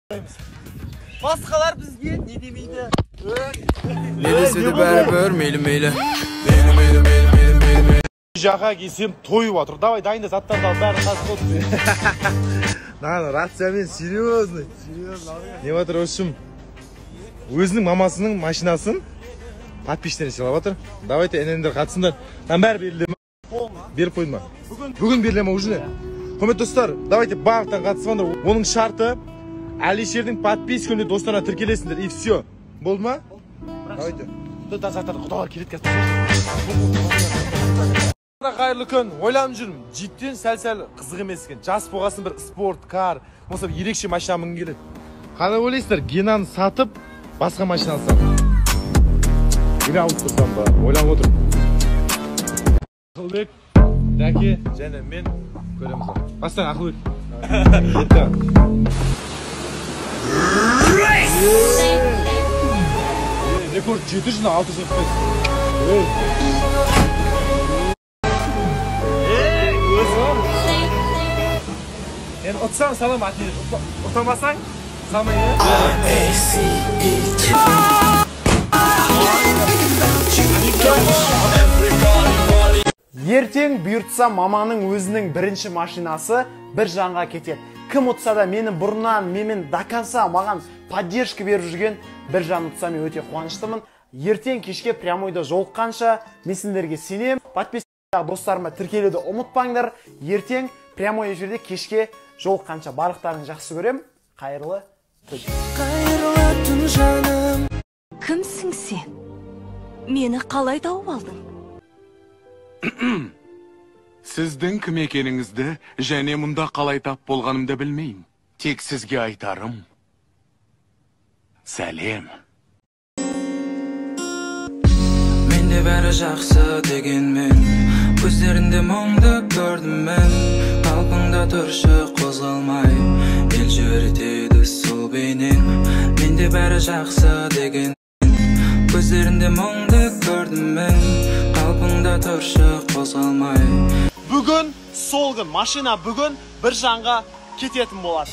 Басқалар бізге не демейді? Ne desedi bәрібір мейлі. Жақа келсем тойып отыр. Давай дайында заттарды ал, бәрі қазір қойды. Рациямен серьезный. Не отыр өшім? Өзінің мамасының машинасын подписчиктер сыйлап отыр. Давайте енендер қатысыңдар. Бәрі берілді ме? Беріп қойды ма? Бүгін беріле ме уже? Құрметті достар, давайте барлықтан қатысыңдар. Оның шарты Алишердің подписканы достарына тіркелесіңдер, и все. Болды ма? Давайте. Заттарды құдалар келеді қазір. Қайырлы күн, ойланып жүрмін. Життен сәл-сәл қызық емес екен. Жас болғасын бір спорт, кар, болса ерекше машина мінгің келеді. Қалай ойлайсыздар, Генаны сатып, басқа машина алсам? Или алып тұрсам ба? Ойланып отырмын. Ақылбек, Дәке және мен көреміз. Бастан Ақылбек. Кетті. Рекорд 700-645. Yani otsam salam atayım. Otamazsan salmayı. Ертең бұйыртса маманың өзінің бірінші машинасы бір жанға кетеді. Кім ұтса да менің бұрыннан менімен до конца маған поддержка беріп жүрген бір жан ұтса мен өте қуаныштымын. Ертең кешке прямойда жолыққанша мен сендерге сенем. Подписчиктер достарыма тіркелуді ұмытпаңдар. Ертең прямой эфирде кешке жолыққанша барлықтарыңызды жақсы көрем. Қайырлы түн. Қайырлы түн жаным. Кімсің сен? Мені қалай тауып алдың? Сіздің кім екеніңізді және мұнда қалай тап болғанымды білмеймін. Тек сізге айтарым. Сәлем. Менде бәрі жақсы дегенмен, көздерінде мұңды көрдім мен. Қалпыңда тұршы қозғалмай, ел жүретеді сол бейнең. Менде бәрі жақсы деген, көздерінде мұңды көрдім мен. Қалпыңда тұршы қозғалмай. Бүгін сол күн, машина бүгін бір жанға кететін болады.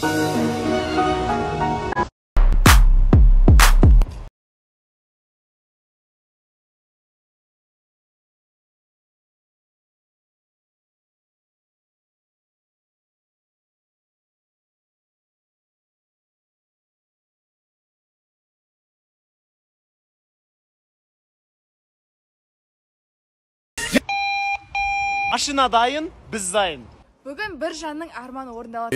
Машина дайын, біз дайын. Бүгін бір жанның арманы орындалады.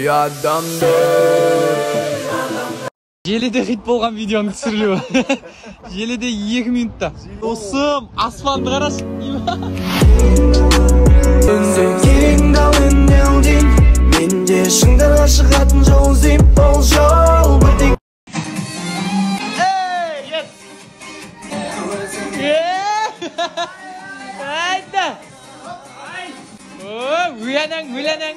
Желіде хит болған видеоны түсірілуі. Желіде 2 минутта. Досым, асфальтты қарашы. Еріңді алын менде шыңдарға шығатын жол іздейм, ол жол бітек. Айда! Үйленің.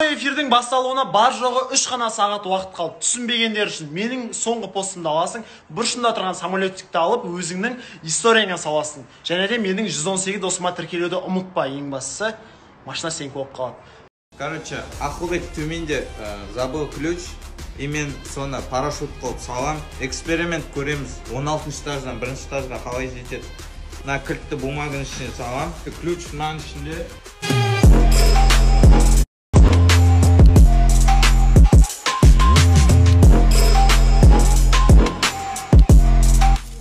Эфирдің басталуына бар жоғы 3 қана сағат уақыт қалды. Түсінбегендер үшін менің соңғы постымды аласың, бұрышында тұрған самолетчикті алып, өзіңнің историяңа саласың. Және де менің 118 досыма тіркелуді ұмытпа, ең бастысы, машина сенікі болып қалады. Короче, Ақылбек төменде забыл ключ, и мен соны парашют қылып салам. Эксперимент көреміз. 16 этаждан 1 этажға қалай жетеді. Мына кілтті бумагының ішіне салам. Ключ мынаның ішінде.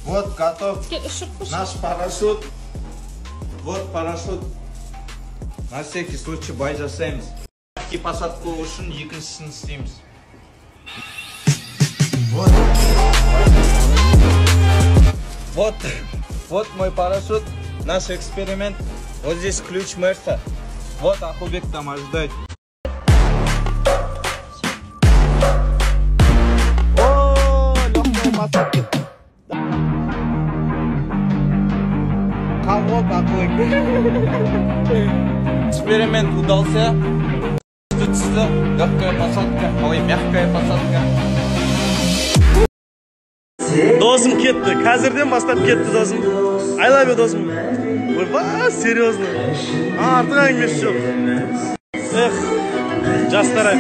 Вот готов наш парашют. Вот парашют. На всякий случай бай жасаймыз. И посадку үшін екіншісін істейміз. Вот мой парашют. Наш эксперимент. Вот здесь ключ Мерса. Вот Ахубек там ожидает. О, легкая посадка. Кого какой? Эксперимент удался. Стыдсызда легкая посадка, ой, мягкая посадка. Досым кетті, қазірден бастап кетті досым. I love you досым. Ойбай, серьезно. Артық әңгімесі жоқ. Эх, жастар-ай.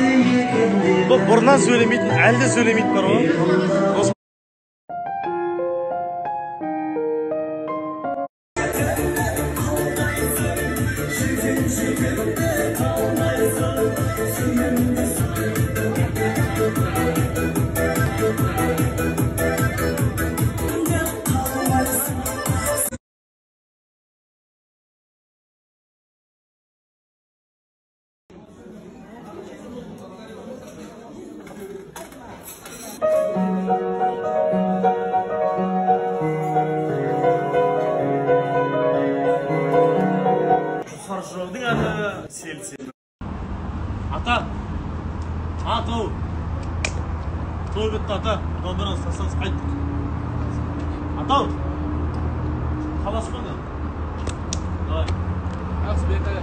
Бұл бұрыннан сөйлемейтін, әлі де сөйлемейтін бар ғой. Досым. Саржаудың аты сел-сел. Ата! Ата! Той бітті ата. Домбыраны сасаңыз қайттық. Ата! Қалас қойды. Давай. Аз бекайы.